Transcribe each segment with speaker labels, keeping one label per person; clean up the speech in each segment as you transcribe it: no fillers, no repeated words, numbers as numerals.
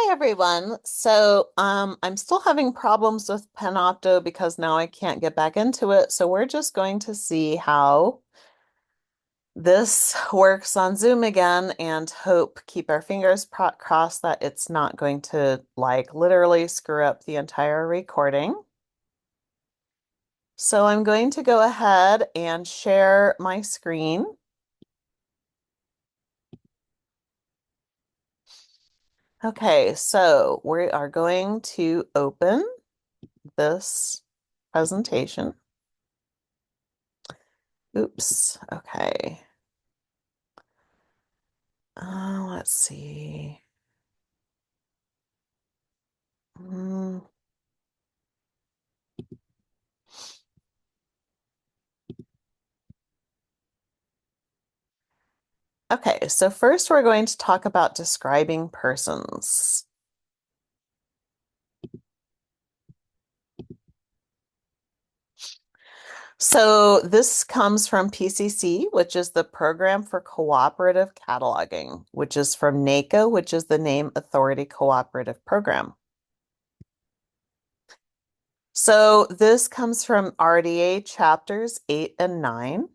Speaker 1: Hi everyone. I'm still having problems with Panopto because now I can't get back into it. So we're just going to see how this works on Zoom again and keep our fingers crossed that it's not going to like literally screw up the entire recording. So I'm going to go ahead and share my screen. Okay, so we are going to open this presentation. Oops. Okay. Let's see. Mm, Okay, so first we're going to talk about describing persons. So this comes from PCC, which is the Program for Cooperative Cataloging, which is from NACO, which is the Name Authority Cooperative Program. So this comes from RDA chapters 8 and 9.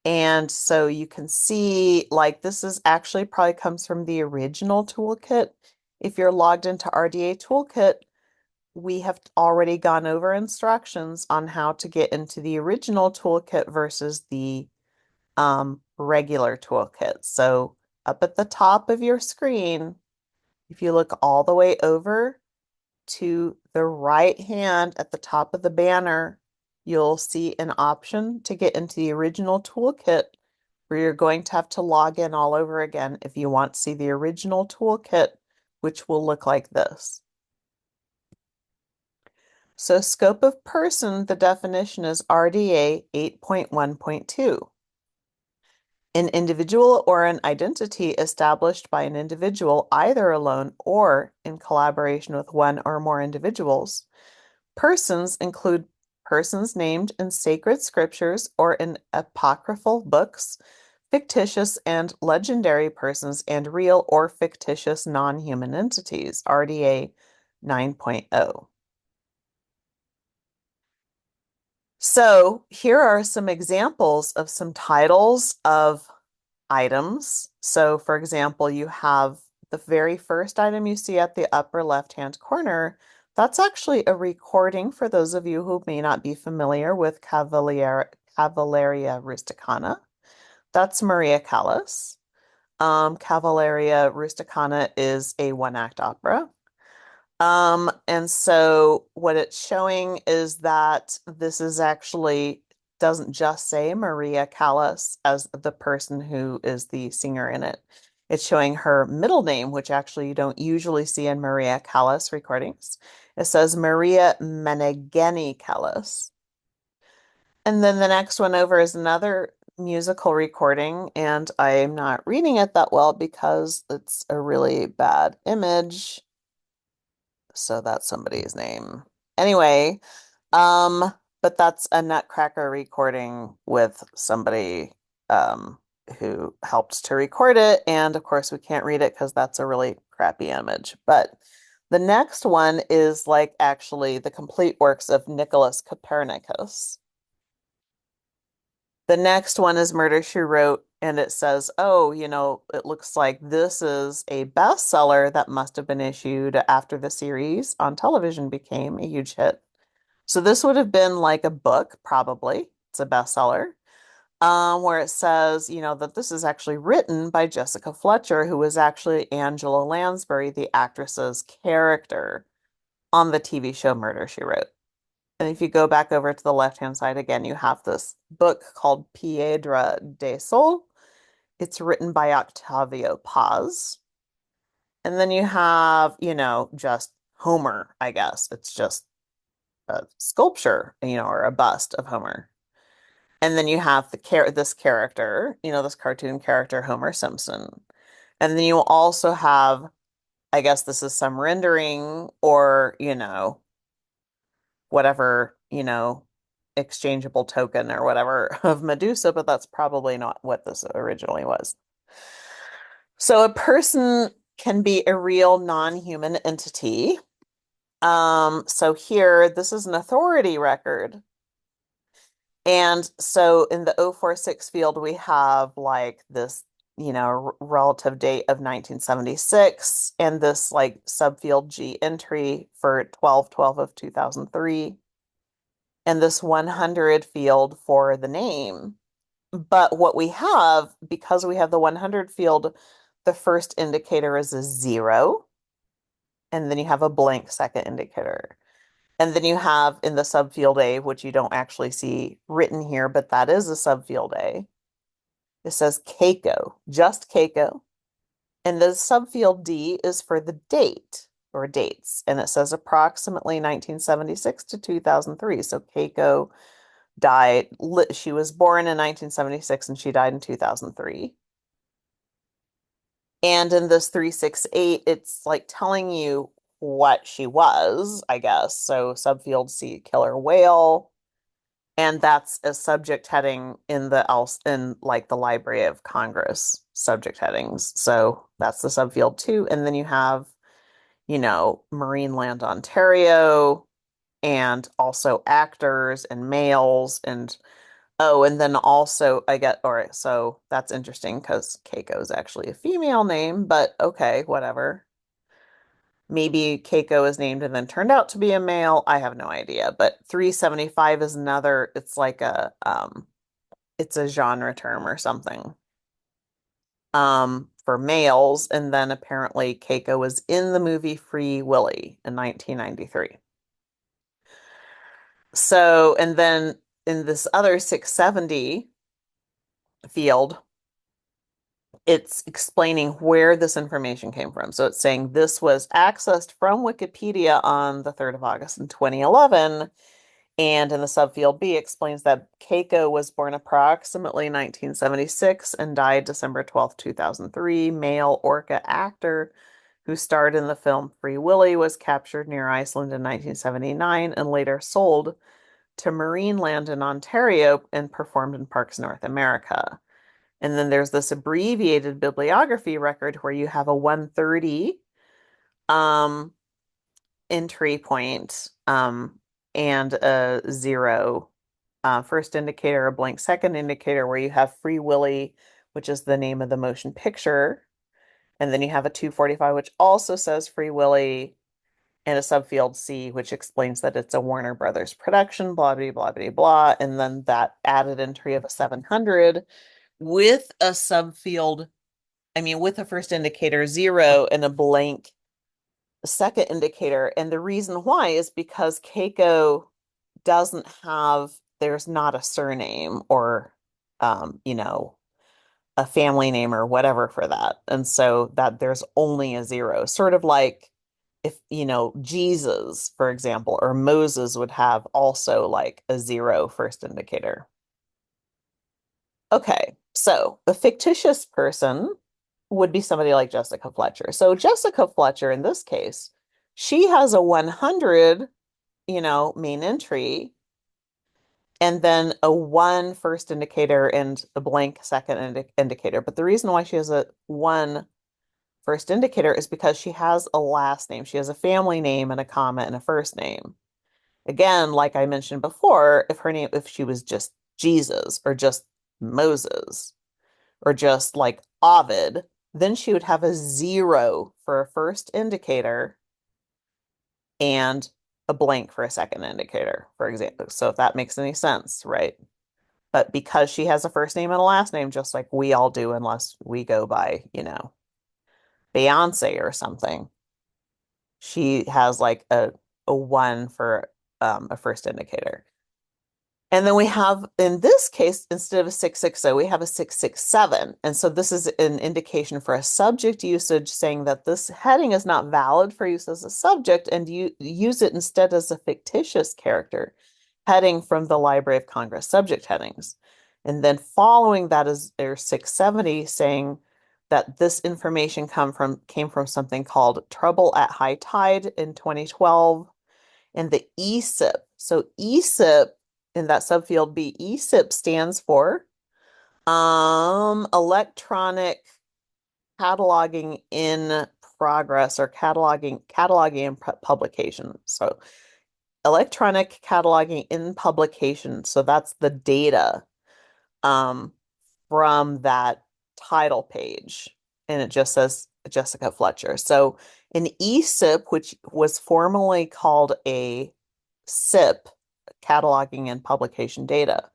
Speaker 1: And so you can see, like, this is actually probably comes from the original toolkit. If you're logged into RDA Toolkit, we have already gone over instructions on how to get into the original toolkit versus the regular toolkit. So up at the top of your screen, if you look all the way over to the right hand at the top of the banner, you'll see an option to get into the original toolkit where you're going to have to log in all over again if you want to see the original toolkit, which will look like this. So scope of person, the definition is RDA 8.1.2. An individual or an identity established by an individual either alone or in collaboration with one or more individuals. Persons include persons named in sacred scriptures or in apocryphal books, fictitious and legendary persons, and real or fictitious non-human entities, RDA 9.0. So here are some examples of some titles of items. So for example, you have the very first item you see at the upper left-hand corner. That's actually a recording for those of you who may not be familiar with Cavalleria Rusticana. That's Maria Callas. Cavalleria Rusticana is a one-act opera. And so what it's showing is that this is actually doesn't just say Maria Callas as the person who is the singer in it. It's showing her middle name, which actually you don't usually see in Maria Callas recordings. It says Maria Menegheni Callas. And then the next one over is another musical recording, and I'm not reading it that well because it's a really bad image. So that's somebody's name. Anyway, um, but that's a Nutcracker recording with somebody who helped to record it. And of course, we can't read it because that's a really crappy image. But the next one is like actually the complete works of Nicholas Copernicus. The next one is Murder, She Wrote, and it says, oh, it looks like this is a bestseller that must have been issued after the series on television became a huge hit. So this would have been like a book, probably. It's a bestseller, where it says, that this is actually written by Jessica Fletcher, who was actually Angela Lansbury, the actress's character on the TV show Murder, She Wrote. And if you go back over to the left-hand side again, you have this book called Piedra del Sol. It's written by Octavio Paz. And then you have, just Homer, I guess. It's just a sculpture, or a bust of Homer. And then you have this character, this cartoon character, Homer Simpson. And then you also have, I guess this is some rendering or, whatever, exchangeable token or whatever of Medusa, but that's probably not what this originally was. So a person can be a real non-human entity. So here, this is an authority record. And so in the 046 field, we have like this, relative date of 1976 and this like subfield G entry for 12/12 of 2003 and this 100 field for the name. But what we have, because we have the 100 field, the first indicator is a 0, and then you have a blank second indicator. And then you have in the subfield A, which you don't actually see written here, but that is a subfield A. It says Keiko, just Keiko. And the subfield D is for the date or dates. And it says approximately 1976 to 2003. So Keiko died, she was born in 1976 and she died in 2003. And in this 368, it's like telling you what she was, I guess. So subfield C, killer whale. And that's a subject heading in the else in like the Library of Congress subject headings. So that's the subfield two. And then you have, Marineland, Ontario, and also actors and males and oh, and then also I get all right, so that's interesting because Keiko is actually a female name, but okay, whatever. Maybe Keiko is named and then turned out to be a male. I have no idea. But 375 is another, it's like it's a genre term or something. For males, and then apparently Keiko was in the movie Free Willy in 1993. So, and then in this other 670 field, it's explaining where this information came from. So it's saying this was accessed from Wikipedia on the 3rd of August in 2011. And in the subfield B explains that Keiko was born approximately 1976 and died December 12th, 2003. Male orca actor who starred in the film Free Willy was captured near Iceland in 1979 and later sold to Marineland in Ontario and performed in Parks North America. And then there's this abbreviated bibliography record where you have a 130 um, entry point and a 0 first indicator, a blank second indicator, where you have Free Willy, which is the name of the motion picture. And then you have a 245, which also says Free Willy, and a subfield C, which explains that it's a Warner Brothers production, blah, blah, blah, blah, blah. And then that added entry of a 700 with a subfield, with a first indicator 0 and a blank second indicator. And the reason why is because Keiko doesn't have, there's not a surname or, a family name or whatever for that. And so that there's only a 0, sort of like if, Jesus, for example, or Moses would have also like a 0 first indicator. Okay, so a fictitious person would be somebody like Jessica Fletcher. So Jessica Fletcher, in this case, she has a 100, main entry, and then a 1 first indicator and a blank second indicator. But the reason why she has a 1 first indicator is because she has a last name. She has a family name and a comma and a first name. Again, like I mentioned before, if she was just Jesus or just Moses or just like Ovid, then she would have a 0 for a first indicator and a blank for a second indicator, for example. So if that makes any sense, right? But because she has a first name and a last name, just like we all do, unless we go by, Beyonce or something, she has like a 1 for a first indicator. And then we have, in this case, instead of a 660, we have a 667. And so this is an indication for a subject usage saying that this heading is not valid for use as a subject and you use it instead as a fictitious character heading from the Library of Congress subject headings. And then following that is there's 670 saying that this information came from something called Trouble at High Tide in 2012 and the ESIP. So ESIP in that subfield B, ESIP stands for electronic cataloging in progress or cataloging and publication. So electronic cataloging in publication. So that's the data um, from that title page. And it just says Jessica Fletcher. So an eSIP, which was formerly called a SIP, cataloging and publication data,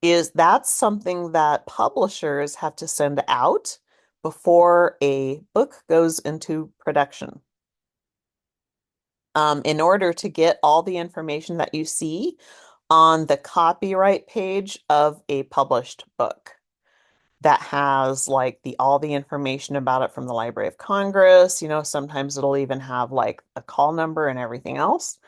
Speaker 1: is that's something that publishers have to send out before a book goes into production. In order to get all the information that you see on the copyright page of a published book that has like the all the information about it from the Library of Congress, sometimes it'll even have like a call number and everything else.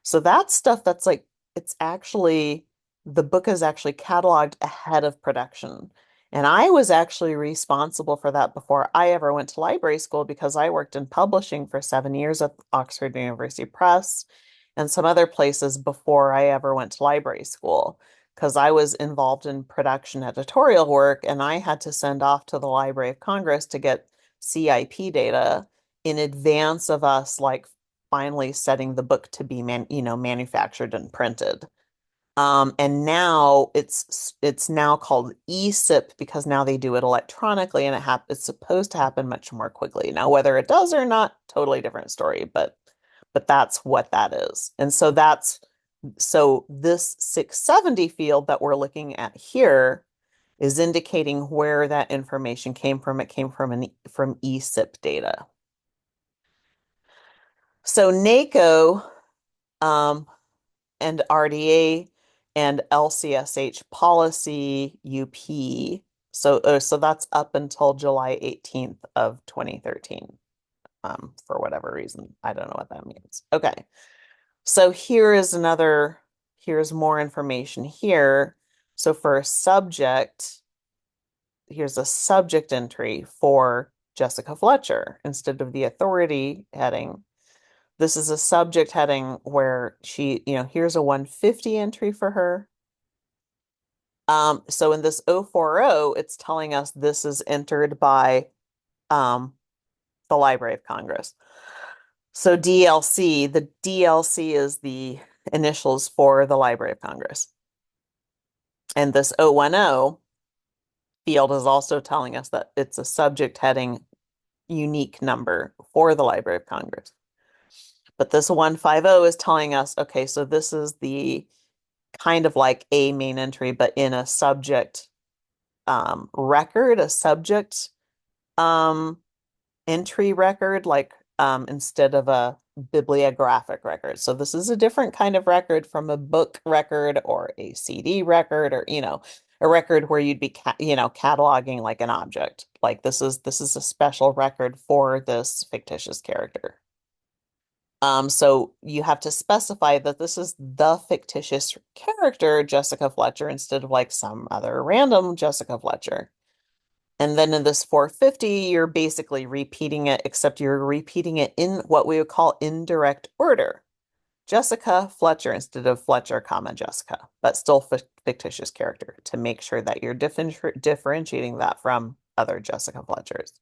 Speaker 1: So that's stuff that's like, it's actually, the book is actually cataloged ahead of production. And I was actually responsible for that before I ever went to library school because I worked in publishing for 7 years at Oxford University Press and some other places before I ever went to library school because I was involved in production editorial work and I had to send off to the Library of Congress to get CIP data in advance of us like finally setting the book to be manufactured and printed. And now it's now called eSIP because now they do it electronically and it's supposed to happen much more quickly. Now, whether it does or not, totally different story, but that's what that is. And so this 670 field that we're looking at here is indicating where that information came from. It came from eSIP data. So NACO and RDA and LCSH policy UP. So that's up until July 18th of 2013. For whatever reason. I don't know what that means. Okay. So here's more information here. So for a subject, here's a subject entry for Jessica Fletcher instead of the authority heading. This is a subject heading where here's a 150 entry for her. So in this 040, it's telling us this is entered by the Library of Congress. So DLC, the DLC is the initials for the Library of Congress. And this 010 field is also telling us that it's a subject heading unique number for the Library of Congress. But this 150 is telling us, okay, so this is the kind of like a main entry, but in a subject record, a subject entry record, like instead of a bibliographic record. So this is a different kind of record from a book record or a CD record or, a record where you'd be, cataloging like an object. Like this is a special record for this fictitious character. So you have to specify that this is the fictitious character, Jessica Fletcher, instead of like some other random Jessica Fletcher. And then in this 450, you're basically repeating it, except you're repeating it in what we would call indirect order. Jessica Fletcher instead of Fletcher, comma, Jessica, but still fictitious character to make sure that you're differentiating that from other Jessica Fletchers.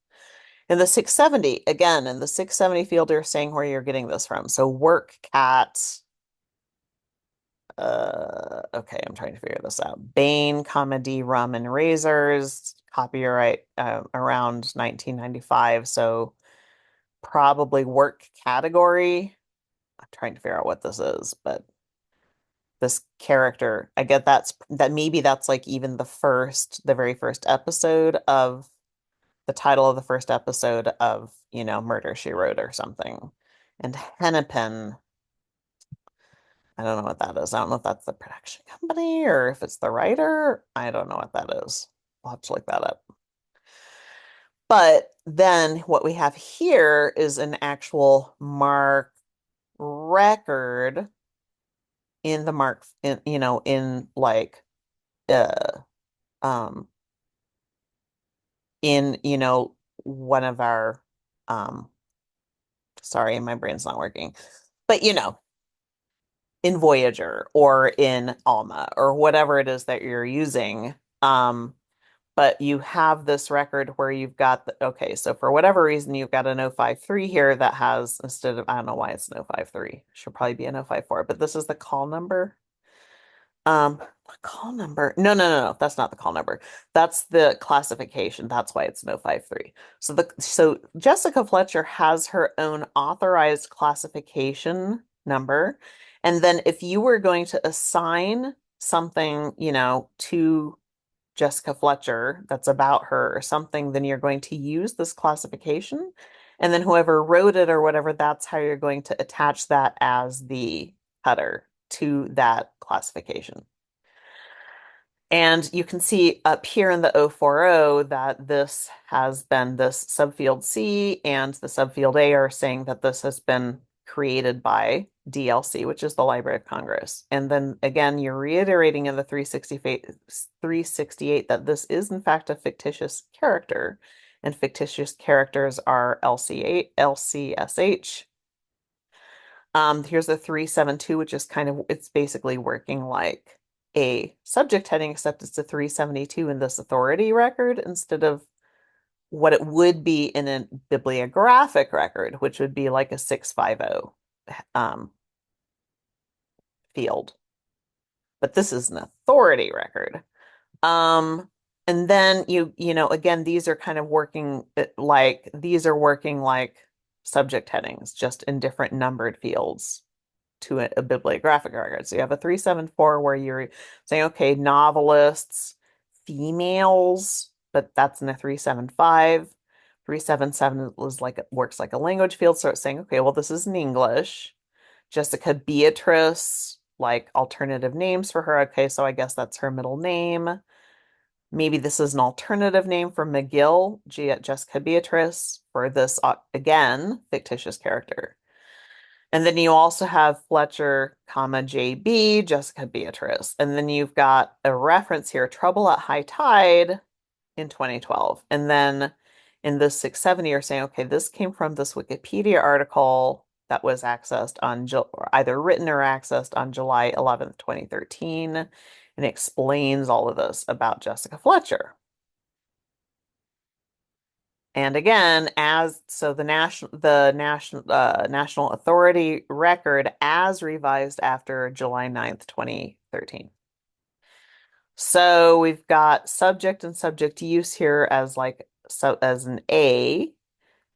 Speaker 1: In the 670, again, in the 670 field, you're saying where you're getting this from. So work cat. Okay, I'm trying to figure this out. Bain, comedy, rum and razors, copyright around 1995. So probably work category. I'm trying to figure out what this is, but this character, I get that maybe that's like even the very first episode of the title of the first episode of, Murder, She Wrote or something. And Hennepin, I don't know what that is. I don't know if that's the production company or if it's the writer. I don't know what that is. I'll have to look that up. But then what we have here is an actual mark record in the mark in like uh um in one of our sorry, my brain's not working. But in Voyager or in Alma or whatever it is that you're using. but you have this record where you've got okay, so for whatever reason, you've got an 053 here that has, instead of, I don't know why it's an 053, should probably be an 054, but this is the call number. Um, Call number. No, no, no, no. That's not the call number. That's the classification. That's why it's an 053. So Jessica Fletcher has her own authorized classification number. And then if you were going to assign something, to Jessica Fletcher that's about her or something, then you're going to use this classification. And then whoever wrote it or whatever, that's how you're going to attach that as the header to that classification. And you can see up here in the 040 that this has been this subfield C and the subfield A are saying that this has been created by DLC, which is the Library of Congress. And then again, you're reiterating in the 368 that this is in fact a fictitious character, and fictitious characters are LC8, LCSH. Here's the 372, which is it's basically working like a subject heading, except it's a 372 in this authority record instead of what it would be in a bibliographic record, which would be like a 650 field. But this is an authority record. And then again, these are kind of working working like subject headings, just in different numbered fields to a bibliographic record. So you have a 374 where you're saying, okay, novelists, females, but that's in a 375. 377 is works like a language field. So it's saying, okay, well, this is in English. Jessica Beatrice, like alternative names for her. Okay, so I guess that's her middle name. Maybe this is an alternative name for McGill, Jessica Beatrice, for this, again, fictitious character. And then you also have Fletcher, comma, JB, Jessica Beatrice. And then you've got a reference here, Trouble at High Tide in 2012. And then in this 670, you're saying, okay, this came from this Wikipedia article that was accessed or either written or accessed on July 11th, 2013, and explains all of this about Jessica Fletcher. And again, the national authority record as revised after July 9th, 2013. So we've got subject and subject use here as as an A,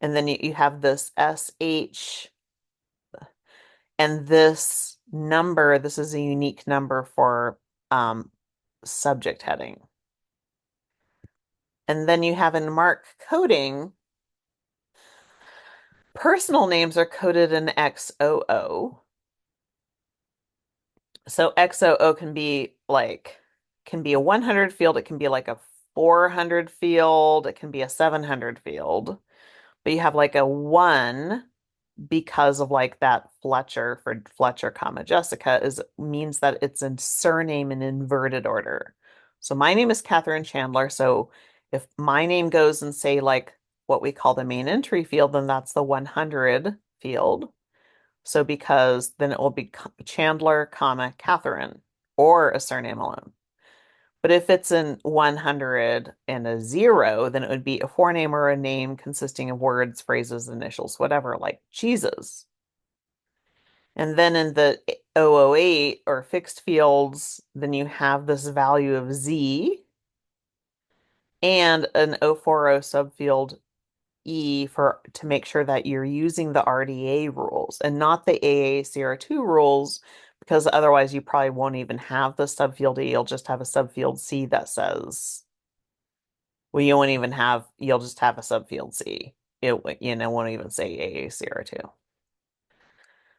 Speaker 1: and then you have this SH, and this number, this is a unique number for subject heading. And then you have in MARC coding, personal names are coded in XOO. So XOO can be a 100 field, it can be like a 400 field, it can be a 700 field. But you have like a 1 because of like that Fletcher for Fletcher, comma Jessica means that it's a surname in inverted order. So my name is Catherine Chandler. So if my name goes and say like what we call the main entry field, then that's the 100 field. So because then it will be Chandler, comma Catherine, or a surname alone. But if it's in 100 and a 0, then it would be a forename or a name consisting of words, phrases, initials, whatever, like Jesus. And then in the 008 or fixed fields, then you have this value of Z and an 040 subfield E to make sure that you're using the RDA rules and not the AACR2 rules, because otherwise you probably won't even have the subfield E. You'll just have a subfield C that says, well, you'll just have a subfield C. It won't even say AACR2.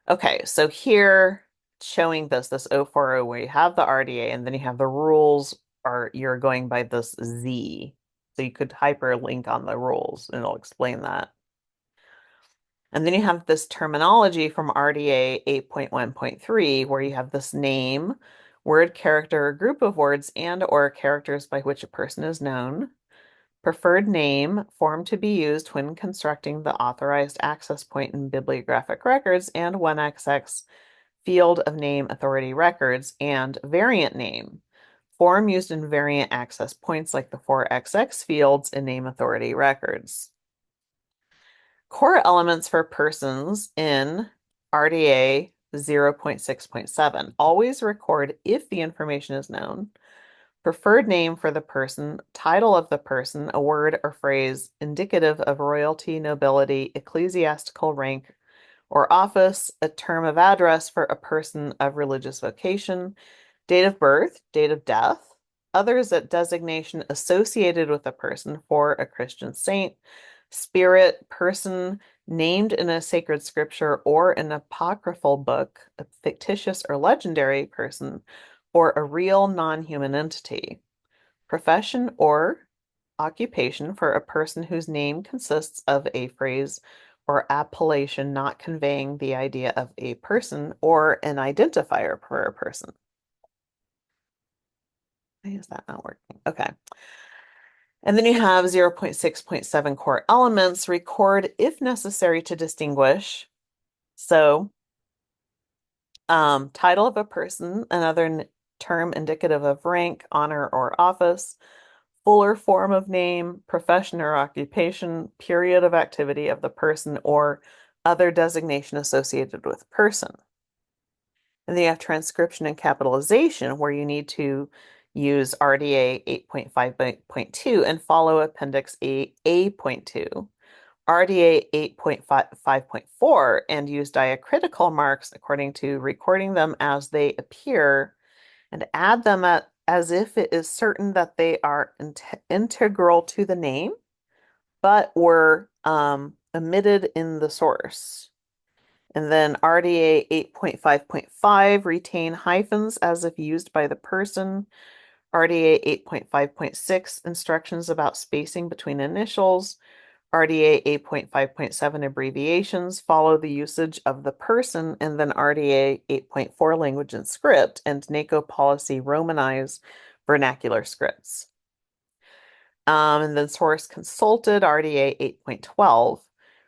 Speaker 1: Okay, so here showing this 040 where you have the RDA and then you have the rules you're going by this Z. So you could hyperlink on the rules and it'll explain that. And then you have this terminology from RDA 8.1.3 where you have this name, word, character, or group of words and or characters by which a person is known, preferred name, form to be used when constructing the authorized access point in bibliographic records, and 1XX field of name authority records, and variant name, Form used in variant access points like the 4XX fields in name authority records. Core elements for persons in RDA 0.6.7. Always record if the information is known. Preferred name for the person, title of the person, a word or phrase indicative of royalty, nobility, ecclesiastical rank, or office, a term of address for a person of religious vocation, date of birth, date of death, others at designation associated with a person for a Christian saint, spirit, person named in a sacred scripture or an apocryphal book, a fictitious or legendary person, or a real non-human entity. Profession or occupation for a person whose name consists of a phrase or appellation not conveying the idea of a person or an identifier for a person. Why is that not working? Okay. And then you have 0.6.7 core elements, record if necessary to distinguish. So, title of a person, another term indicative of rank, honor, or office, fuller form of name, profession or occupation, period of activity of the person, or other designation associated with person. And then you have transcription and capitalization, where you need to use RDA 8.5.2 and follow Appendix A.2, RDA 8.5.4, and use diacritical marks according to recording them as they appear and add them as if it is certain that they are integral to the name, but were omitted in the source. And then RDA 8.5.5, retain hyphens as if used by the person. RDA 8.5.6, instructions about spacing between initials. RDA 8.5.7, abbreviations, follow the usage of the person. And then RDA 8.4, language and script, and NACO policy, romanize vernacular scripts. And then source consulted, RDA 8.12,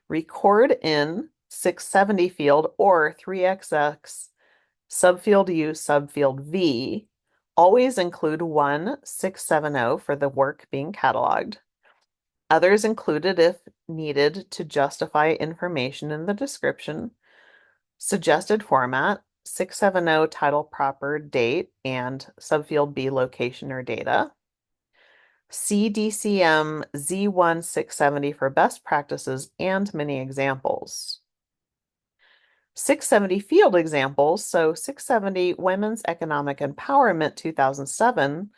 Speaker 1: record in 670 field or 3XX, subfield U, subfield V. Always include 1670 for the work being cataloged. Others included if needed to justify information in the description. Suggested format, 670 title proper date and subfield B location or data. CDCM Z1670 for best practices and many examples. 670 field examples. So 670 Women's Economic Empowerment 2007,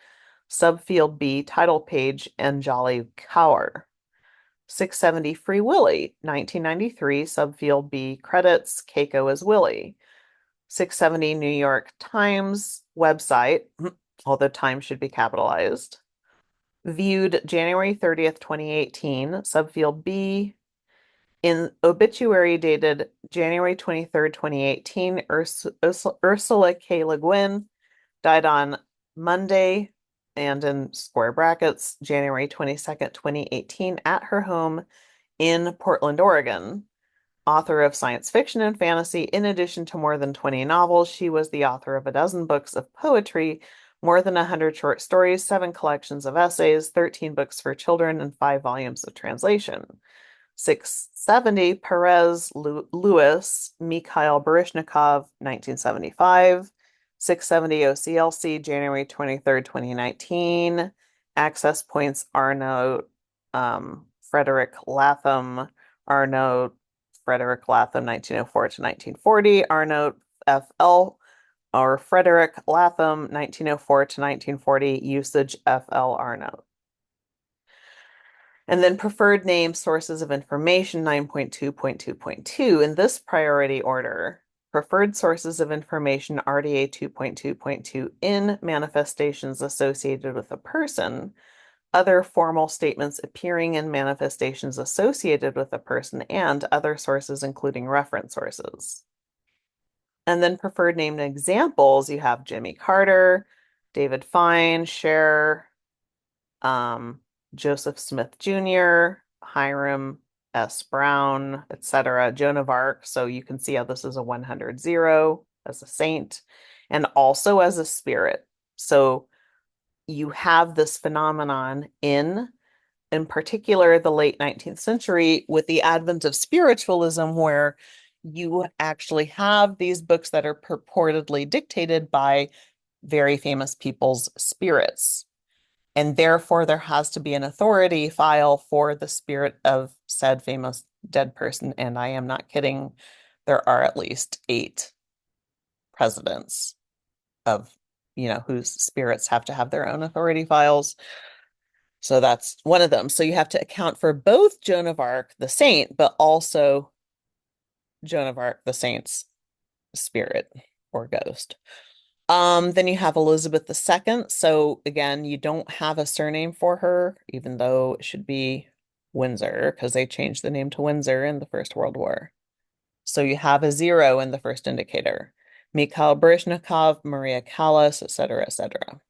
Speaker 1: subfield B, title page, and Jolly Cower. 670 Free Willy, 1993, subfield B, credits, Keiko as Willie. 670 New York Times website, although Times should be capitalized. Viewed January 30th, 2018, subfield B. In obituary dated January 23rd, 2018, Ursula K. Le Guin died on Monday, and in square brackets, January 22nd, 2018, at her home in Portland, Oregon. Author of science fiction and fantasy, in addition to more than 20 novels, she was the author of a dozen books of poetry, more than 100 short stories, 7 collections of essays, 13 books for children, and 5 volumes of translation. 670 Perez Lewis, Mikhail Baryshnikov, 1975. 670 OCLC, January 23rd, 2019. Access points, Arnaud, Frederick Latham, Arnaud, Frederick Latham, 1904 to 1940. Arnaud FL, or Frederick Latham, 1904 to 1940. Usage FL Arnaud. And then preferred name sources of information 9.2.2.2 in this priority order. Preferred sources of information RDA 2.2.2 in manifestations associated with a person, other formal statements appearing in manifestations associated with a person, and other sources including reference sources. And then preferred named examples, you have Jimmy Carter, David Fine, Cher, Joseph Smith Jr., Hiram S. Brown, etc., Joan of Arc. So you can see how this is a 100 as a saint and also as a spirit. So you have this phenomenon in particular, the late 19th century with the advent of spiritualism, where you actually have these books that are purportedly dictated by very famous people's spirits. And therefore, there has to be an authority file for the spirit of said famous dead person. And I am not kidding. There are at least 8 presidents of, whose spirits have to have their own authority files. So that's one of them. So you have to account for both Joan of Arc, the saint, but also Joan of Arc, the saint's spirit or ghost. Then you have Elizabeth II. So again, you don't have a surname for her, even though it should be Windsor, because they changed the name to Windsor in the First World War. So you have a 0 in the first indicator. Mikhail Baryshnikov, Maria Callas, etc., etc.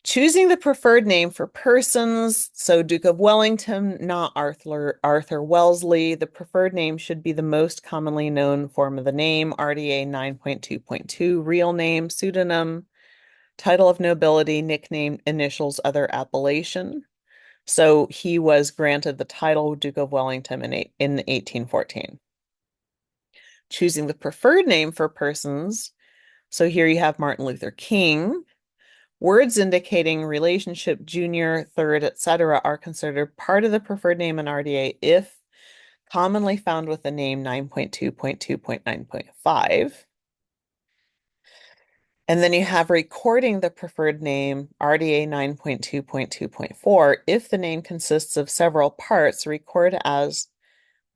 Speaker 1: Choosing the preferred name for persons. So Duke of Wellington, not Arthur Wellesley. The preferred name should be the most commonly known form of the name, RDA 9.2.2, real name, pseudonym, title of nobility, nickname, initials, other appellation. So he was granted the title Duke of Wellington in 1814. Choosing the preferred name for persons. So here you have Martin Luther King. Words indicating relationship, junior, third, etc., are considered part of the preferred name in RDA if commonly found with the name 9.2.2.9.5. And then you have recording the preferred name RDA 9.2.2.4. If the name consists of several parts, record as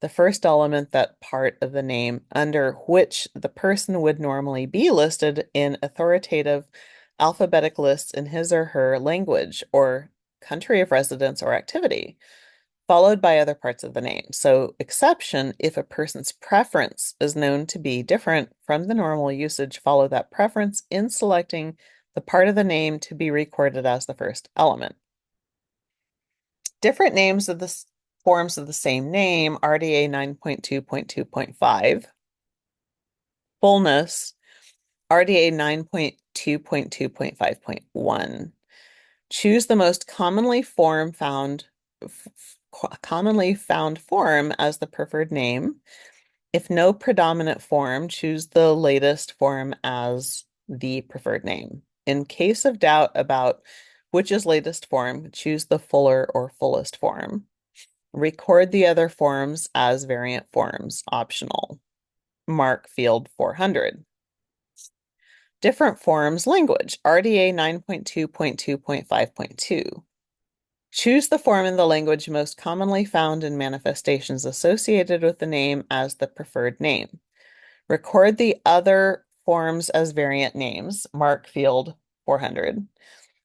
Speaker 1: the first element that part of the name under which the person would normally be listed in authoritative alphabetic lists in his or her language or country of residence or activity, followed by other parts of the name. So, exception, if a person's preference is known to be different from the normal usage, follow that preference in selecting the part of the name to be recorded as the first element. Different names of the forms of the same name, RDA 9.2.2.5. Fullness, RDA 9.2.2.5.1. Choose the most commonly found form as the preferred name. If no predominant form, choose the latest form as the preferred name. In case of doubt about which is latest form, choose the fuller or fullest form. Record the other forms as variant forms, optional. Mark field 400. Different forms language, RDA 9.2.2.5.2. Choose the form in the language most commonly found in manifestations associated with the name as the preferred name. Record the other forms as variant names, mark field 400.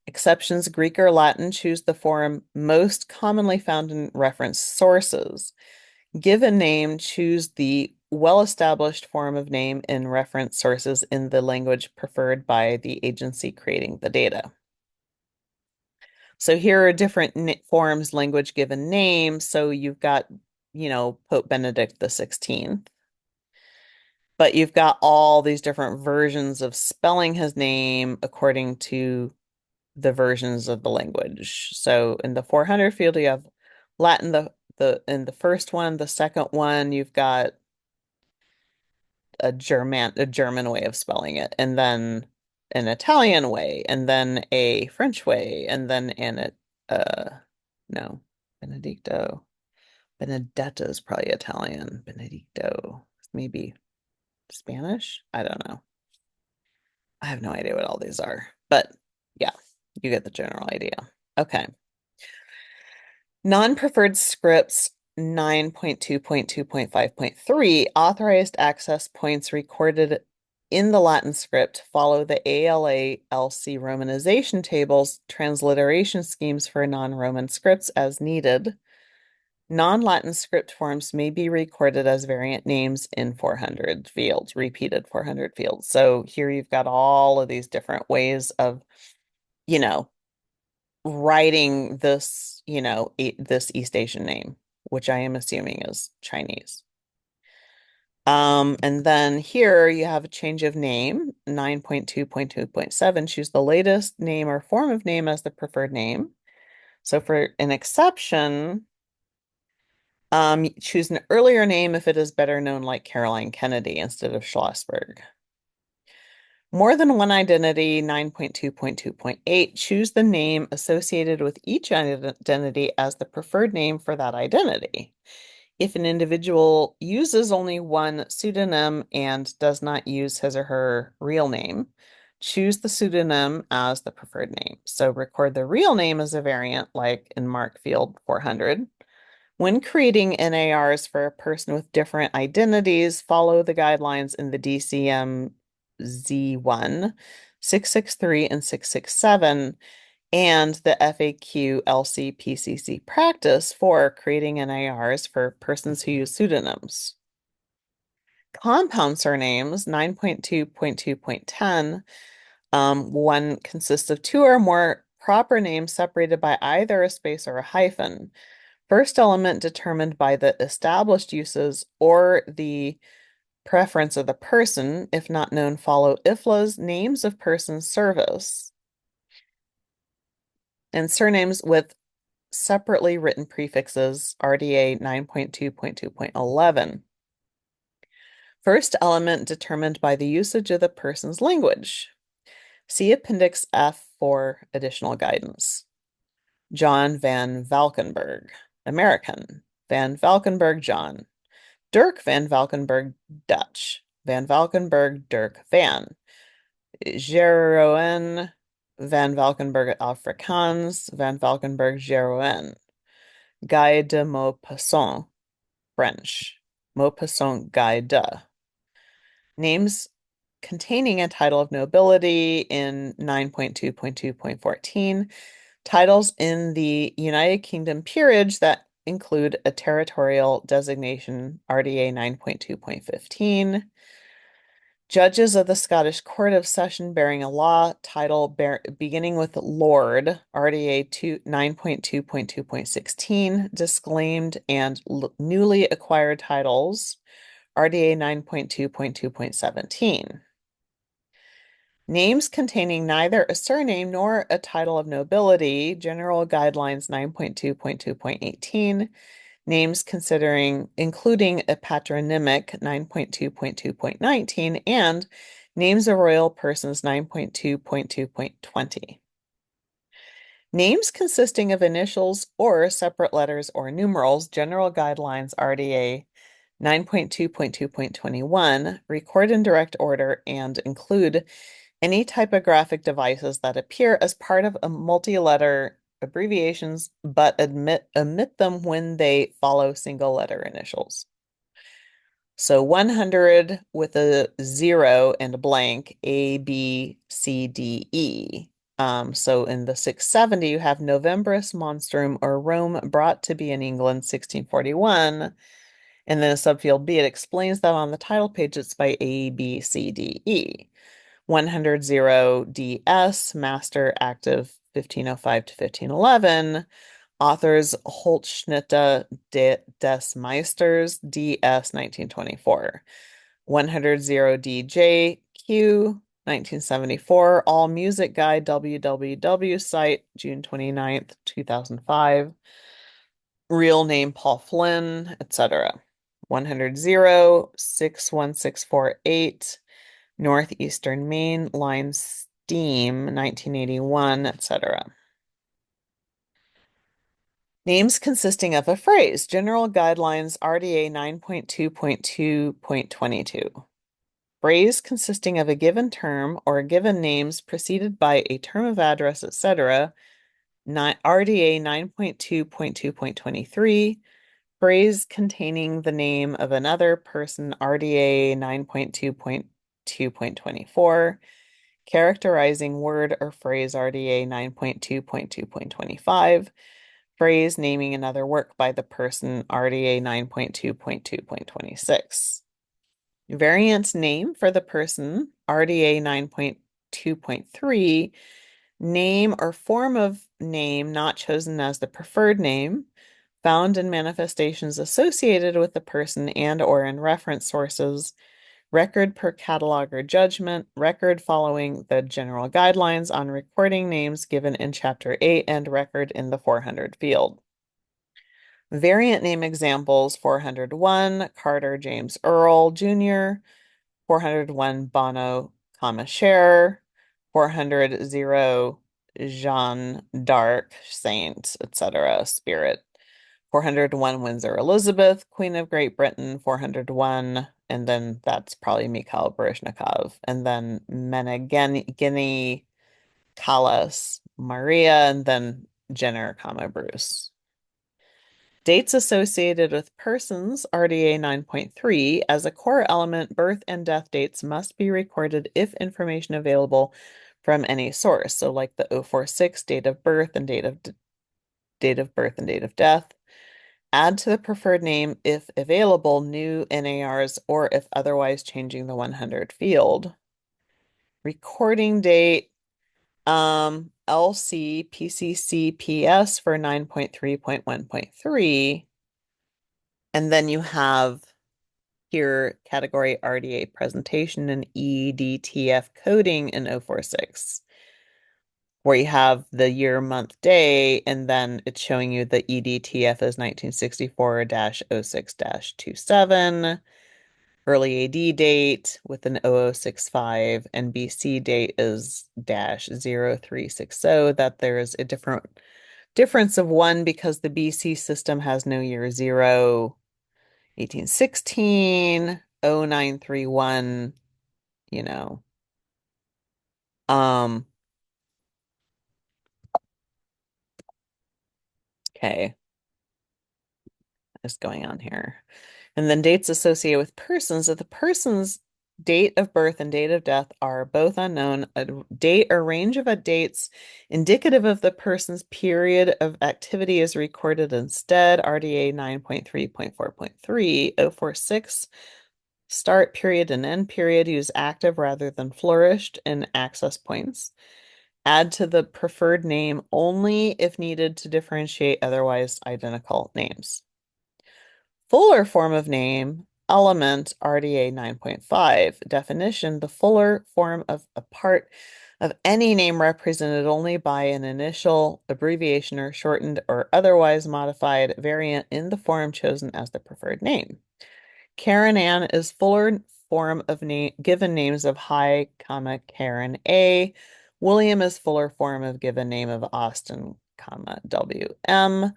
Speaker 1: Exceptions, Greek or Latin, choose the form most commonly found in reference sources. Give a name, choose the well-established form of name in reference sources in the language preferred by the agency creating the data. So here are different forms, language given name. So you've got, Pope Benedict the 16th. But you've got all these different versions of spelling his name according to the versions of the language. So in the 400 field, you have Latin, in the first one, the second one, you've got a German way of spelling it, and then an Italian way, and then a French way, and then no, Benedicto. Benedetto is probably Italian. Benedicto, maybe Spanish? I don't know. I have no idea what all these are, but yeah, you get the general idea. Okay. Non-preferred scripts 9.2.2.5.3 authorized access points recorded in the Latin script follow the ALA-LC romanization tables, transliteration schemes for non-Roman scripts as needed. Non-Latin script forms may be recorded as variant names in 400 fields, repeated 400 fields. So here you've got all of these different ways of, writing this, this East Asian name, which I am assuming is Chinese. And then here you have a change of name, 9.2.2.7. Choose the latest name or form of name as the preferred name. So for an exception, choose an earlier name if it is better known like Caroline Kennedy instead of Schlossberg. More than one identity, 9.2.2.8. Choose the name associated with each identity as the preferred name for that identity. If an individual uses only one pseudonym and does not use his or her real name, choose the pseudonym as the preferred name. So record the real name as a variant, like in Mark Field 400. When creating NARs for a person with different identities, follow the guidelines in the DCM Z1, 663, and 667, and the FAQ LCPCC practice for creating NARs for persons who use pseudonyms. Compound surnames, 9.2.2.10, one consists of two or more proper names separated by either a space or a hyphen. First element determined by the established uses or the preference of the person, if not known, follow IFLA's names of persons service. And surnames with separately written prefixes, RDA 9.2.2.11. First element determined by the usage of the person's language. See Appendix F for additional guidance. John Van Valkenburg, American. Van Valkenburg, John. Dirk Van Valkenburg, Dutch. Van Valkenburg, Dirk Van. Jeroen Van Valkenburg, Afrikaans. Van Valkenburg, Jeroen. Guy de Maupassant, French. Maupassant Guy de. Names containing a title of nobility in 9.2.2.14. Titles in the United Kingdom peerage that include a territorial designation, RDA 9.2.15. Judges of the Scottish Court of Session bearing a law title beginning with Lord, RDA 9.2.2.16, disclaimed and newly acquired titles, RDA 9.2.2.17. Names containing neither a surname nor a title of nobility, General Guidelines 9.2.2.18. Names including a patronymic 9.2.2.19 and names of royal persons 9.2.2.20. Names consisting of initials or separate letters or numerals, General Guidelines RDA 9.2.2.21, record in direct order and include any typographic devices that appear as part of a multi-letter abbreviations, but omit them when they follow single letter initials. So 100 with a 0 and a blank, A, B, C, D, E. So in the 670, you have Novembris Monstrum or Rome brought to be in England, 1641. And then a subfield B, it explains that on the title page, it's by A, B, C, D, E. 100 DS, Master Active 1505 to 1511. Authors Holzschnitte des Meisters, DS 1924. 100 DJ, Q 1974. All Music Guide www site, June 29th, 2005. Real name Paul Flynn, etc. 100 61648. Northeastern Maine Line Steam, 1981, etc. Names consisting of a phrase, General Guidelines RDA 9.2.2.22. Phrase consisting of a given term or given names preceded by a term of address, etc. RDA 9.2.2.23. Phrase containing the name of another person, RDA 9.2.2.24. Characterizing word or phrase, RDA 9.2.2.25. Phrase naming another work by the person, RDA 9.2.2.26. Variant name for the person, RDA 9.2.3. Name or form of name not chosen as the preferred name. found in manifestations associated with the person and or in reference sources, record per cataloger judgment, record following the general guidelines on recording names given in Chapter 8, and record in the 400 field. Variant name examples: 401 Carter James Earl Jr., 401 Bono, Cher, 400 Jeanne d'Arc, Saint, etc., Spirit, 401 Windsor Elizabeth, Queen of Great Britain, 401, and then that's probably Mikhail Baryshnikov, and then Meneghini Callas Maria, and then Jenner, Bruce. Dates associated with persons, RDA 9.3, as a core element, birth and death dates must be recorded if information available from any source. So like the 046 date of birth and date of birth and date of death. Add to the preferred name if available new NARs or if otherwise changing the 100 field. Recording date, LC PCC PS for 9.3.1.3. And then you have here category RDA presentation and EDTF coding in 046, where you have the year, month, day, and then it's showing you the EDTF is 1964-06-27, early AD date with an 0065, and BC date is -0360, that there's a difference of one because the BC system has no year 0, 1816, 0931, you know. Okay, what's going on here? And then dates associated with persons. If the person's date of birth and date of death are both unknown, a date or range of dates indicative of the person's period of activity is recorded instead. RDA 9.3.4.3, 046. Start period and end period use active rather than flourished in access points. Add to the preferred name only if needed to differentiate otherwise identical names. Fuller form of name, element, RDA 9.5. Definition: the fuller form of a part of any name represented only by an initial, abbreviation, or shortened or otherwise modified variant in the form chosen as the preferred name. Karen Ann is fuller form of given names of Hi, Karen A. William is fuller form of given name of Austin, WM.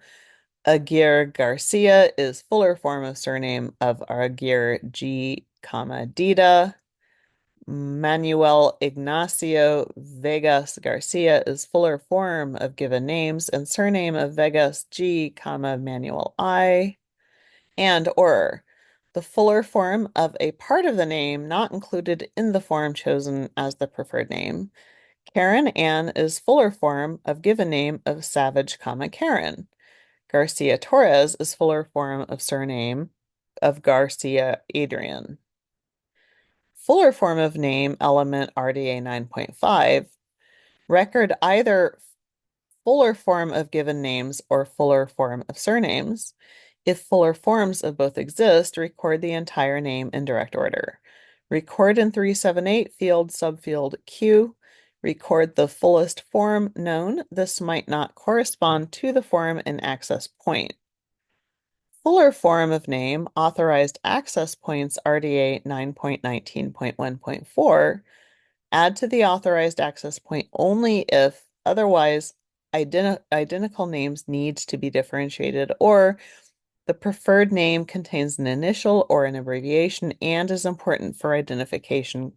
Speaker 1: Aguirre Garcia is fuller form of surname of Aguirre G, Dita. Manuel Ignacio Vegas Garcia is fuller form of given names and surname of Vegas G, Manuel I. And or the fuller form of a part of the name not included in the form chosen as the preferred name. Karen Ann is fuller form of given name of Savage, Karen. Garcia Torres is fuller form of surname of Garcia Adrian. Fuller form of name element RDA 9.5. Record either fuller form of given names or fuller form of surnames. If fuller forms of both exist, record the entire name in direct order. Record in 378 field subfield Q. Record the fullest form known. This might not correspond to the form in access point. Fuller form of name, authorized access points, RDA 9.19.1.4. Add to the authorized access point only if otherwise identical names need to be differentiated, or the preferred name contains an initial or an abbreviation and is important for identification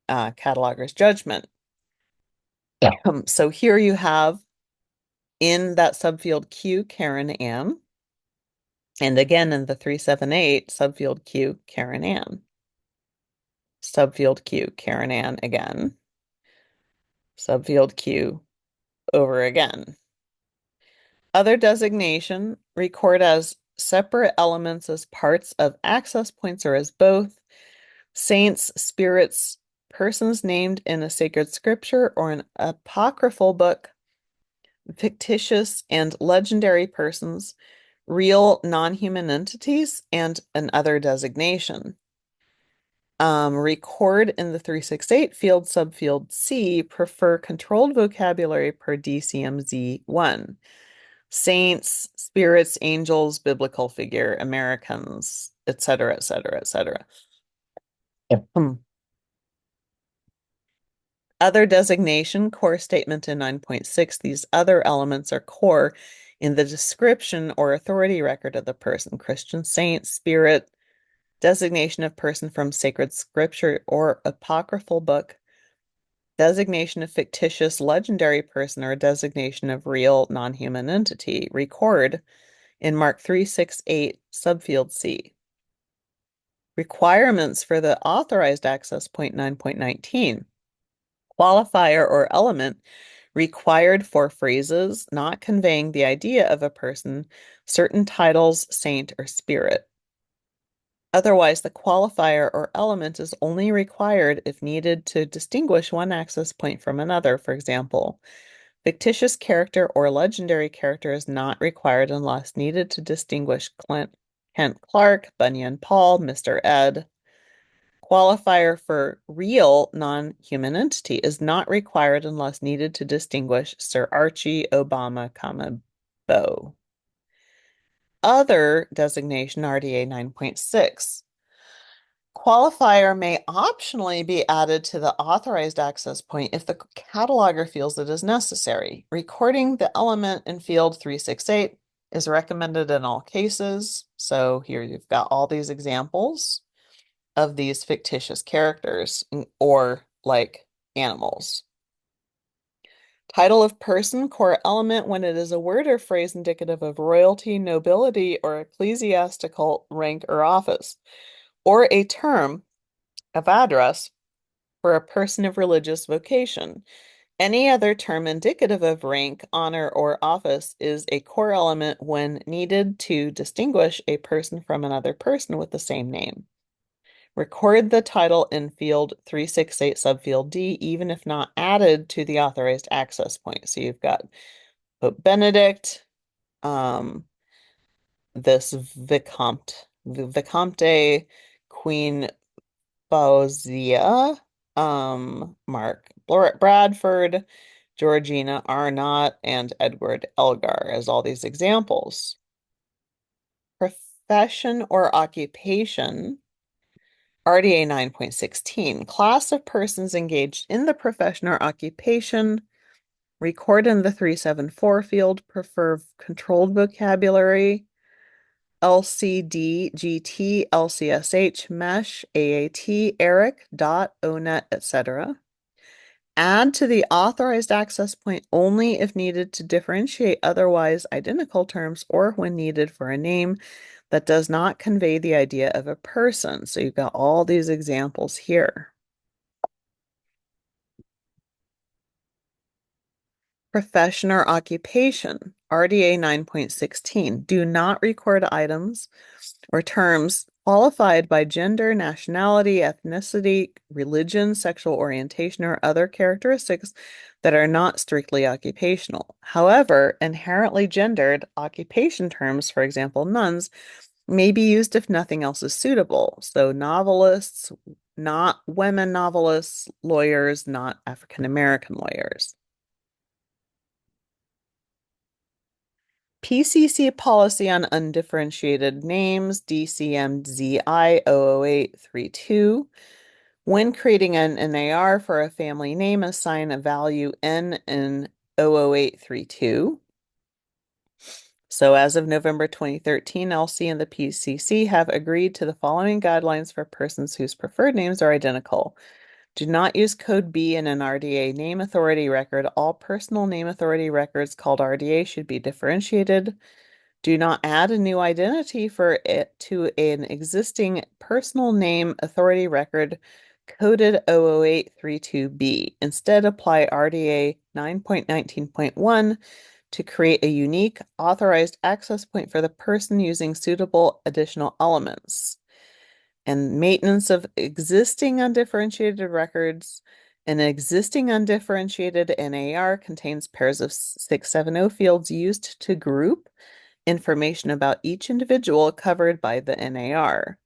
Speaker 1: cataloger's judgment.
Speaker 2: Yeah.
Speaker 1: So here you have in that subfield Q, Karen Ann, and again in the 378 subfield Q, Karen Ann. Subfield Q, Karen Ann again. Subfield Q over again. Other designation, record as separate elements as parts of access points or as both. Saints, spirits, persons named in a sacred scripture or an apocryphal book, fictitious and legendary persons, real non-human entities, and an other designation. Record in the 368 field subfield C, prefer controlled vocabulary per DCMZ1. Saints, spirits, angels, biblical figure, Americans, etc., etc., etc.
Speaker 2: Yep.
Speaker 1: Other designation, core statement in 9.6. These other elements are core in the description or authority record of the person. Christian saint, spirit, designation of person from sacred scripture or apocryphal book, designation of fictitious legendary person or designation of real non-human entity. Record in Mark 368 subfield C. Requirements for the authorized access point 9.19. Qualifier or element required for phrases not conveying the idea of a person, certain titles, saint, or spirit. Otherwise, the qualifier or element is only required if needed to distinguish one access point from another. For example, fictitious character or legendary character is not required unless needed to distinguish Kent Clark, Bunyan Paul, Mr. Ed. Qualifier for real non-human entity is not required unless needed to distinguish Sir Archie Obama, Bo. Other designation RDA 9.6. Qualifier may optionally be added to the authorized access point if the cataloger feels it is necessary. Recording the element in field 368 is recommended in all cases. So here you've got all these examples of these fictitious characters or like animals. Title of person, core element when it is a word or phrase indicative of royalty, nobility, or ecclesiastical rank or office, or a term of address for a person of religious vocation. Any other term indicative of rank, honor, or office is a core element when needed to distinguish a person from another person with the same name. Record the title in field 368 subfield D, even if not added to the authorized access point. So you've got Pope Benedict, this Vicomte, Queen Fauzia, Mark Bradford, Georgina Arnott, and Edward Elgar as all these examples. Profession or occupation. RDA 9.16, class of persons engaged in the profession or occupation. Record in the 374 field, prefer controlled vocabulary. LCD, GT, LCSH, MESH, AAT, ERIC, DOT, ONET, etc. Add to the authorized access point only if needed to differentiate otherwise identical terms or when needed for a name that does not convey the idea of a person. So you've got all these examples here. Profession or occupation, RDA 9.16. Do not record items or terms qualified by gender, nationality, ethnicity, religion, sexual orientation, or other characteristics that are not strictly occupational. However, inherently gendered occupation terms, for example, nuns, may be used if nothing else is suitable. So novelists, not women novelists, lawyers, not African American lawyers. PCC policy on undifferentiated names, DCMZI 00832. When creating an NAR for a family name, assign a value N in 00832. So as of November 2013, LC and the PCC have agreed to the following guidelines for persons whose preferred names are identical. Do not use code B in an RDA name authority record. All personal name authority records called RDA should be differentiated. Do not add a new identity for it to an existing personal name authority record coded 00832B. Instead, apply RDA 9.19.1 to create a unique authorized access point for the person using suitable additional elements. And maintenance of existing undifferentiated records. An existing undifferentiated NAR contains pairs of 670 fields used to group information about each individual covered by the NAR.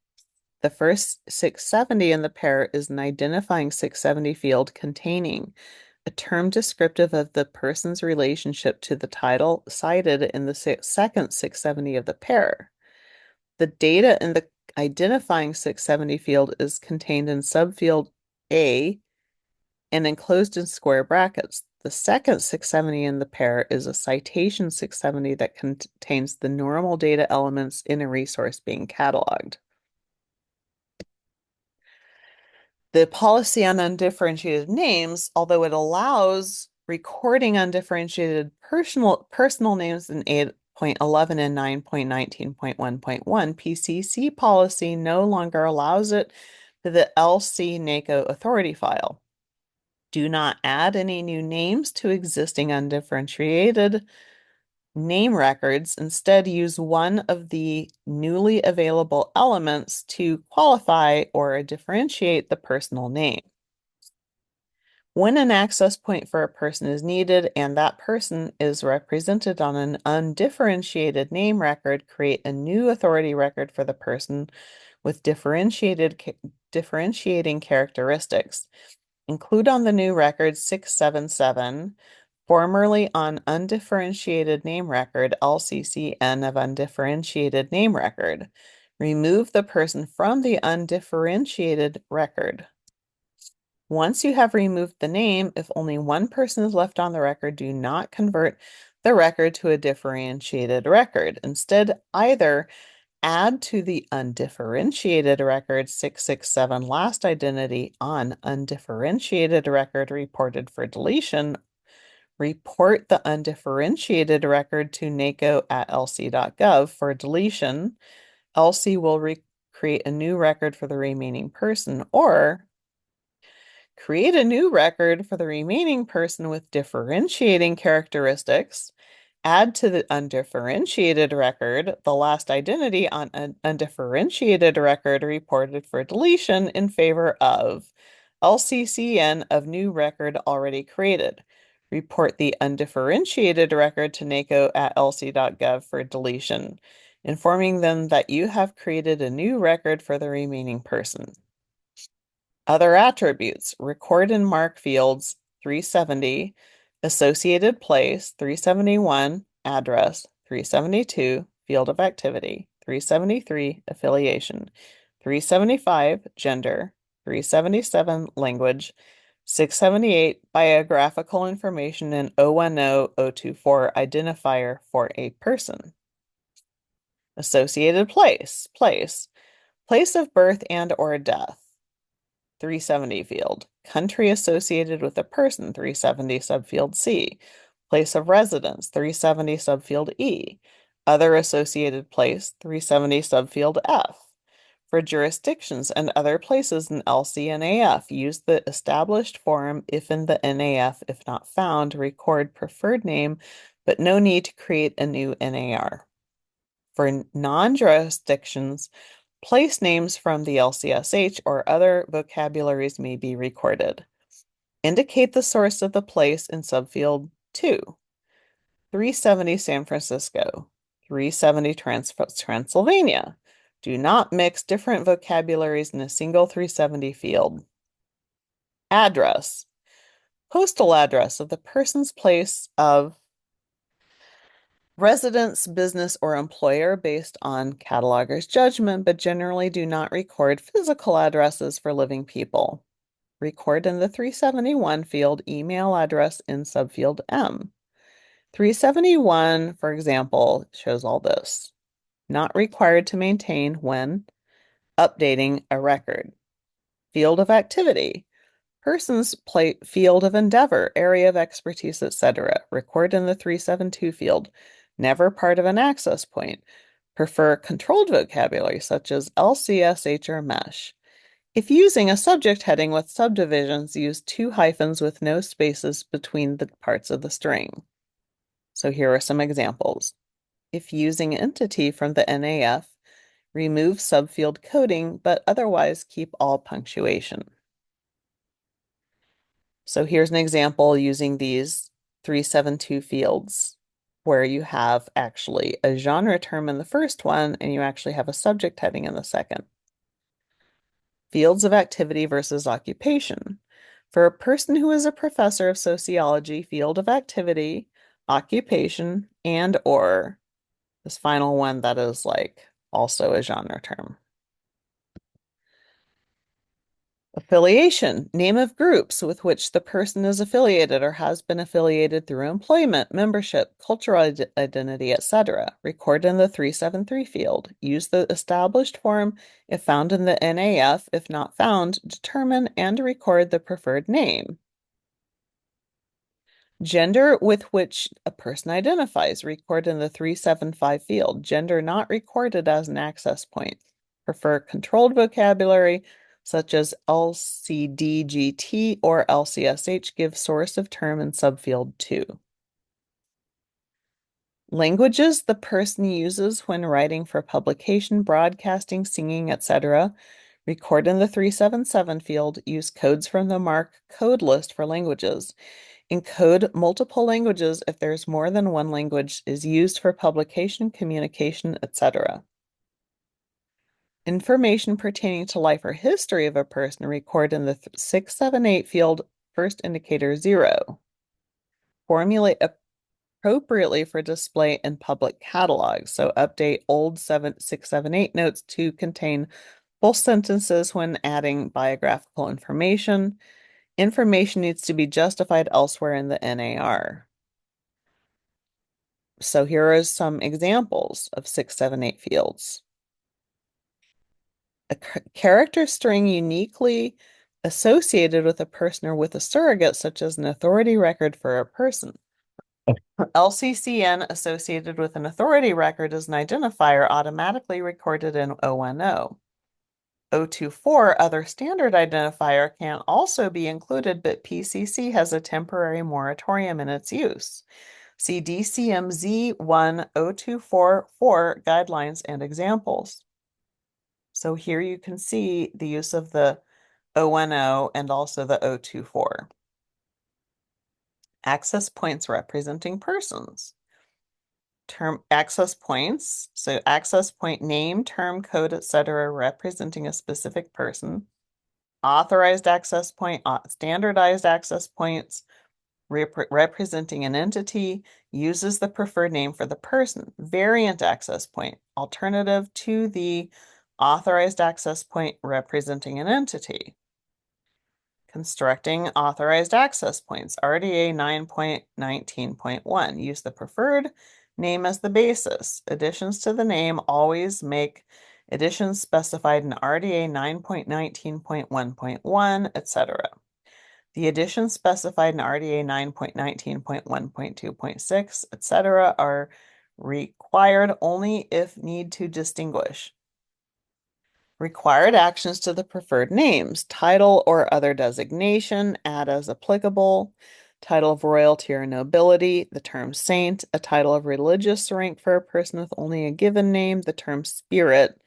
Speaker 1: The first 670 in the pair is an identifying 670 field containing a term descriptive of the person's relationship to the title cited in the second 670 of the pair. The data in the identifying 670 field is contained in subfield A and enclosed in square brackets. The second 670 in the pair is a citation 670 that contains the normal data elements in a resource being cataloged. The policy on undifferentiated names, although it allows recording undifferentiated personal names in 8.11 and 9.19.1.1, PCC policy no longer allows it to the LC NACO authority file. Do not add any new names to existing undifferentiated name records. Instead, use one of the newly available elements to qualify or differentiate the personal name. When an access point for a person is needed and that person is represented on an undifferentiated name record, create a new authority record for the person with differentiating characteristics. Include on the new record 677, formerly on undifferentiated name record, LCCN of undifferentiated name record. Remove the person from the undifferentiated record. Once you have removed the name, if only one person is left on the record, do not convert the record to a differentiated record. Instead, either add to the undifferentiated record 667 last identity on undifferentiated record reported for deletion. Report the undifferentiated record to NACO at lc.gov for deletion. LC will create a new record for the remaining person, or create a new record for the remaining person with differentiating characteristics. Add to the undifferentiated record the last identity on an undifferentiated record reported for deletion in favor of LCCN of new record already created. Report the undifferentiated record to NACO at lc.gov for deletion, informing them that you have created a new record for the remaining person. Other attributes, record and mark fields 370, associated place 371, address 372, field of activity 373, affiliation 375, gender 377, language 678, biographical information, and 010024, identifier for a person. Associated place of birth and or death 370 field. Country associated with a person, 370 subfield C. Place of residence, 370 subfield E. Other associated place, 370 subfield F. For jurisdictions and other places in LCNAF, use the established form if in the NAF, if not found, record preferred name, but no need to create a new NAR. For non-jurisdictions, place names from the LCSH or other vocabularies may be recorded. Indicate the source of the place in subfield 2. 370 San Francisco, 370 Transylvania. Do not mix different vocabularies in a single 370 field. Address. Postal address of the person's place of residence, business, or employer based on cataloger's judgment, but generally do not record physical addresses for living people. Record in the 371 field email address in subfield M. 371, for example, shows all this. Not required to maintain when updating a record. Field of activity. Person's field of endeavor, area of expertise, etc. Record in the 372 field. Never part of an access point. Prefer controlled vocabulary such as LCSH or MESH. If using a subject heading with subdivisions, use 2 hyphens with no spaces between the parts of the string. So here are some examples. If using entity from the NAF, remove subfield coding, but otherwise keep all punctuation. So here's an example using these 372 fields. where you have actually a genre term in the first one and you actually have a subject heading in the second. Fields of activity versus occupation. For a person who is a professor of sociology, field of activity, occupation, and or this final one that is like also a genre term. Affiliation, name of groups with which the person is affiliated or has been affiliated through employment, membership, cultural identity, etc. Record in the 373 field. Use the established form if found in the NAF. If not found, determine and record the preferred name. Gender with which a person identifies. Record in the 375 field. Gender not recorded as an access point. Prefer controlled vocabulary such as LCDGT or LCSH. Give source of term in subfield 2. Languages the person uses when writing for publication, broadcasting, singing, etc. Record in the 377 field. Use codes from the MARC code list for languages. Encode multiple languages if there's more than one language is used for publication, communication, etc. Information pertaining to life or history of a person record in the 678 field, first indicator 0. Formulate appropriately for display in public catalogs. So update old 678 notes to contain full sentences when adding biographical information. Information needs to be justified elsewhere in the NAR. So here are some examples of 678 fields. A character string uniquely associated with a person or with a surrogate, such as an authority record for a person. LCCN associated with an authority record is an identifier automatically recorded in ONO. 024, other standard identifier, can also be included, but PCC has a temporary moratorium in its use. See DCMZ 10244 guidelines and examples. So here you can see the use of the ONO and also the 024. Access points representing persons. Term access points. So access point name, term, code, etc., representing a specific person. Authorized access point, standardized access points, representing an entity, uses the preferred name for the person. Variant access point, alternative to the authorized access point representing an entity. Constructing authorized access points, RDA 9.19.1. Use the preferred name as the basis. Additions to the name always make additions specified in RDA 9.19.1.1, etc. The additions specified in RDA 9.19.1.2.6, etc. are required only if need to distinguish. Required actions to the preferred names, title or other designation, add as applicable, title of royalty or nobility, the term saint, a title of religious rank for a person with only a given name, the term spirit,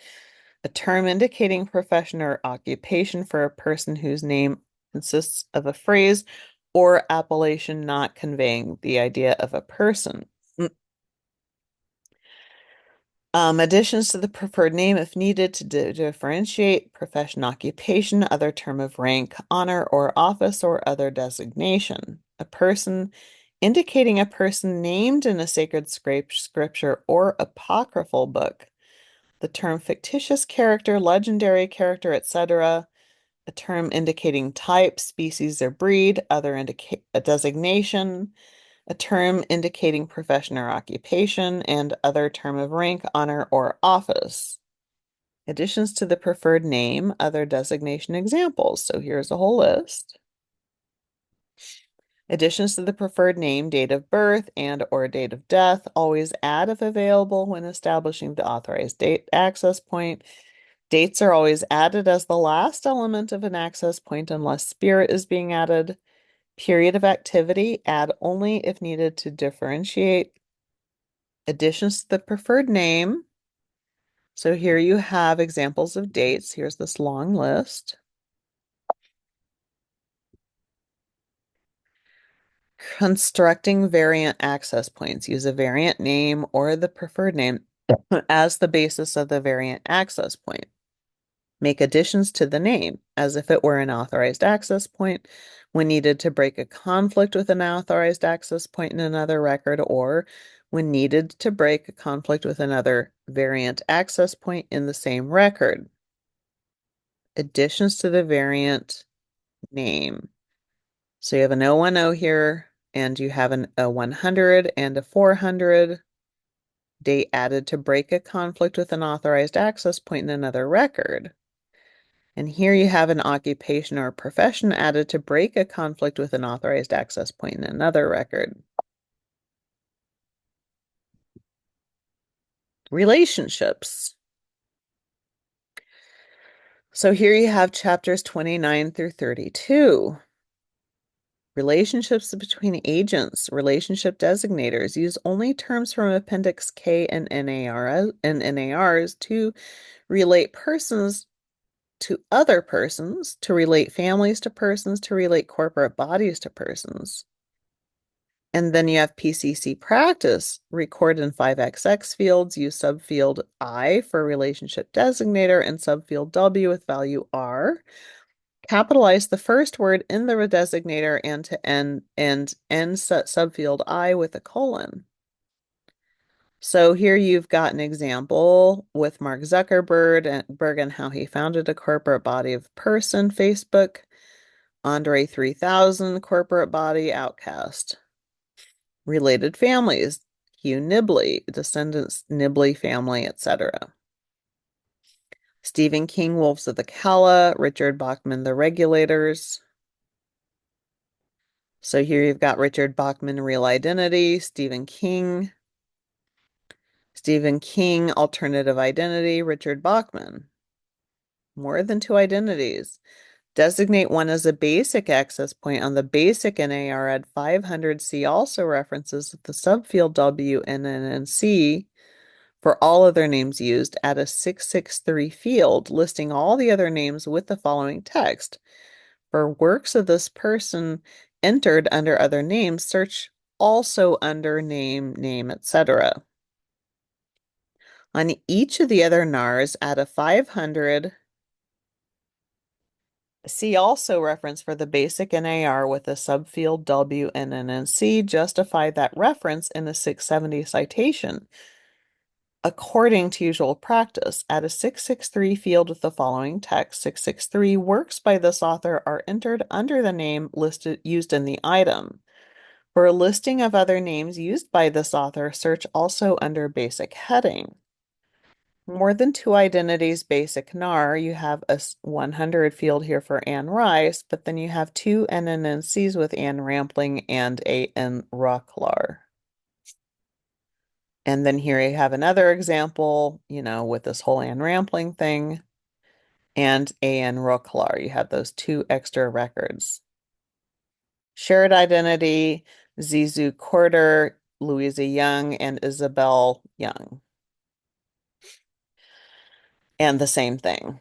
Speaker 1: a term indicating profession or occupation for a person whose name consists of a phrase or appellation not conveying the idea of a person. Additions to the preferred name if needed to differentiate profession, occupation, other term of rank, honor, or office, or other designation. A person indicating a person named in a sacred scripture or apocryphal book. The term fictitious character, legendary character, etc. A term indicating type, species, or breed, other a designation, a term indicating profession or occupation, and other term of rank, honor, or office. Additions to the preferred name, other designation examples. So here's a whole list. Additions to the preferred name, date of birth, and or date of death. Always add if available when establishing the authorized date access point. Dates are always added as the last element of an access point unless spirit is being added. Period of activity, add only if needed to differentiate. Additions to the preferred name. So here you have examples of dates. Here's this long list. Constructing variant access points. Use a variant name or the preferred name
Speaker 2: Yeah.
Speaker 1: as the basis of the variant access point. Make additions to the name as if it were an authorized access point when needed to break a conflict with an authorized access point in another record, or when needed to break a conflict with another variant access point in the same record. Additions to the variant name. So you have an 010 here, and you have a 100 and a 400 date added to break a conflict with an authorized access point in another record. And here you have an occupation or profession added to break a conflict with an authorized access point in another record. Relationships. So here you have chapters 29 through 32. Relationships between agents, relationship designators. Use only terms from Appendix K and NARs to relate persons to other persons, to relate families to persons, to relate corporate bodies to persons. And then you have PCC practice. Record in 5XX fields. Use subfield I for relationship designator and subfield W with value R. Capitalize the first word in the designator and to end subfield I with a colon. So here you've got an example with Mark Zuckerberg and how he founded a corporate body of person, Facebook, Andre 3000, corporate body, Outcast. Related families, Hugh Nibley, descendants Nibley family, etc. Stephen King, Wolves of the Calla, Richard Bachman, The Regulators. So here you've got Richard Bachman, Real Identity, Stephen King, Alternative Identity, Richard Bachman. More than two identities. Designate one as a basic access point on the basic NAR at 500. See also references the subfield W, N, N, and C for all other names used. Add a 663 field listing all the other names with the following text. For works of this person entered under other names, search also under name, etc. On each of the other NARs, add a 500. See also reference for the basic NAR with a subfield W, N, N, and C. Justify that reference in a 670 citation. According to usual practice, add a 663 field with the following text. 663 works by this author are entered under the name used in the item. For a listing of other names used by this author, search also under basic heading. More than two identities basic NAR, you have a 100 field here for Anne Rice, but then you have two NNNCs with Anne Rampling and A.N. Rocklar. And then here you have another example, with this whole Anne Rampling thing and A.N. Rocklar. You have those two extra records. Shared identity, Zizu Corder, Louisa Young, and Isabel Young. And the same thing.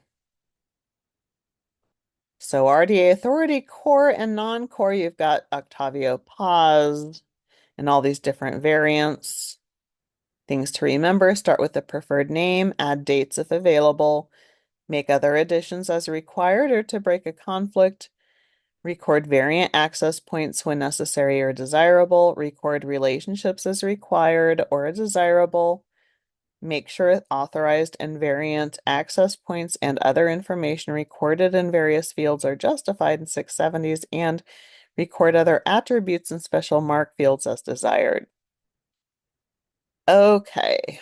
Speaker 1: So RDA authority, core and non-core, you've got Octavio Paz and all these different variants. Things to remember, start with the preferred name, add dates if available, make other additions as required or to break a conflict, record variant access points when necessary or desirable, record relationships as required or desirable, make sure authorized and variant access points and other information recorded in various fields are justified in 670s, and record other attributes and special mark fields as desired. Okay.